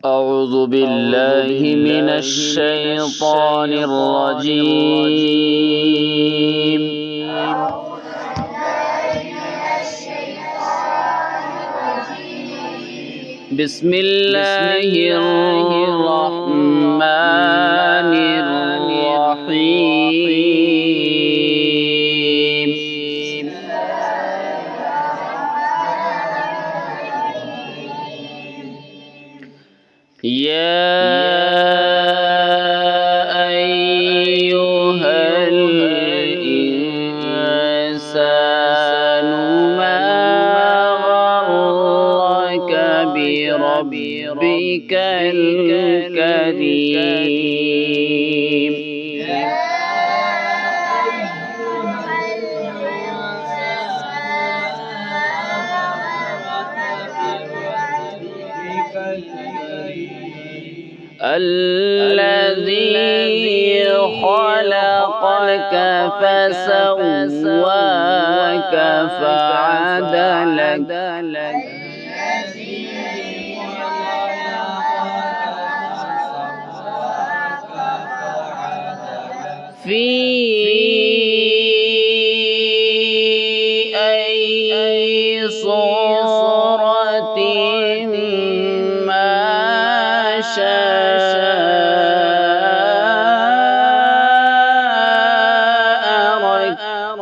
أعوذ بالله من الشيطان الرجيم. بسم الله الرحمن الرحيم. يا أيها الإنسان ما غرك بربك الكريم. الذي خلقك فسواك فعدلك في أي صورة ما شاء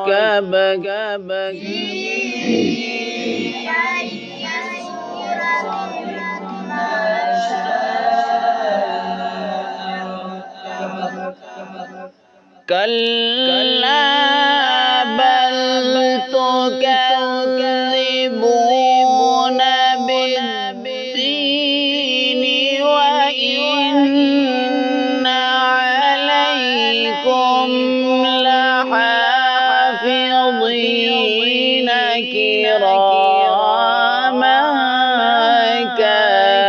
ركبك. كلا بل تكذبون بالدين وإن عليكم لحافظين كراما كاتبين.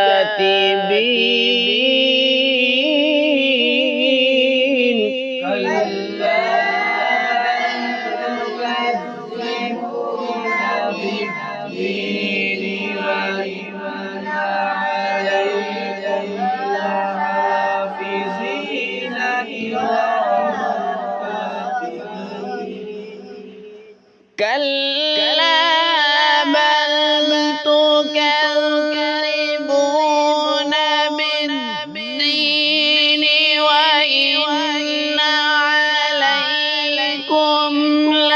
كلا بل تكذبون بالدين وإن عليكم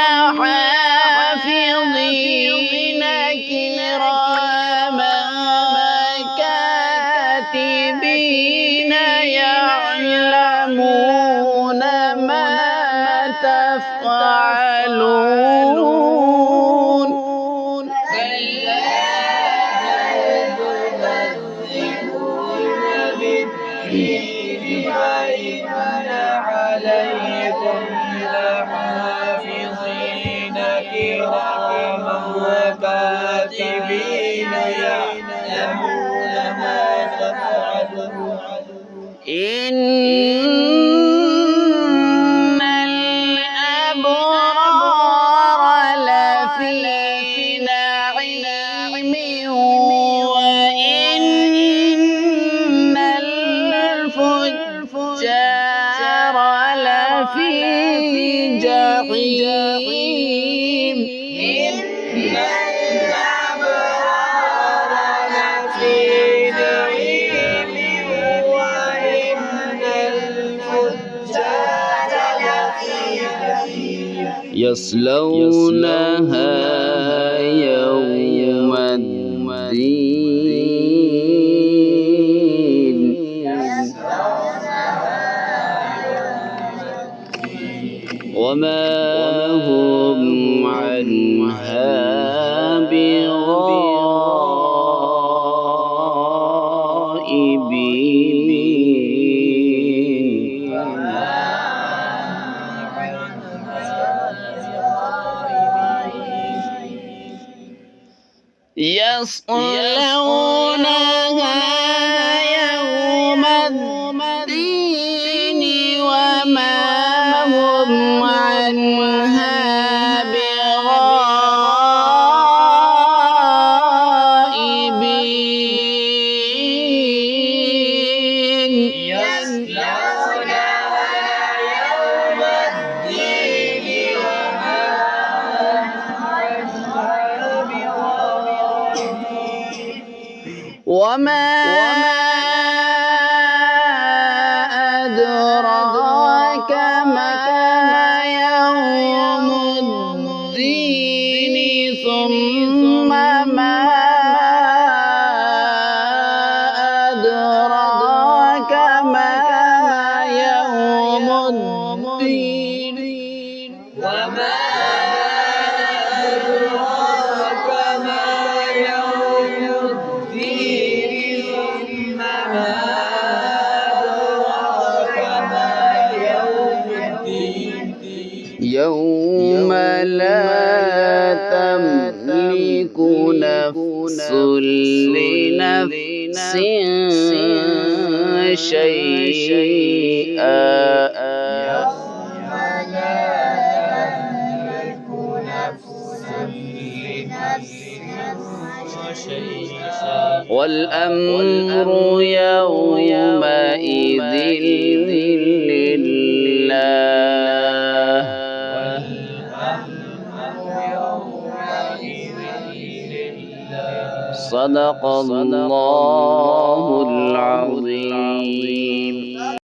لحافظين كراما كاتبين يعلمون ما تفعلون. عليكم لحافظين كراما وكاتبين يعلمون ما تفعلون. إن الأبرار لفي نعيم وإن الفجار لفي جحيم. إن الأبرار لفي نعيم وإن الفجار لفي جحيم. يصلونها يوم الدين وما هم عنها بغائبين. يصلونها يوم الدين وما هم عنها بغائبين. أدراك ما يوم الدين ثم ما أدراك ما يوم الدين وما أدراك ما يوم الدين ثم ما أدراك ما يوم الدين يوم لا تملك نفس لنفس شيئا والأمر يومئذ لله صدق الله العظيم.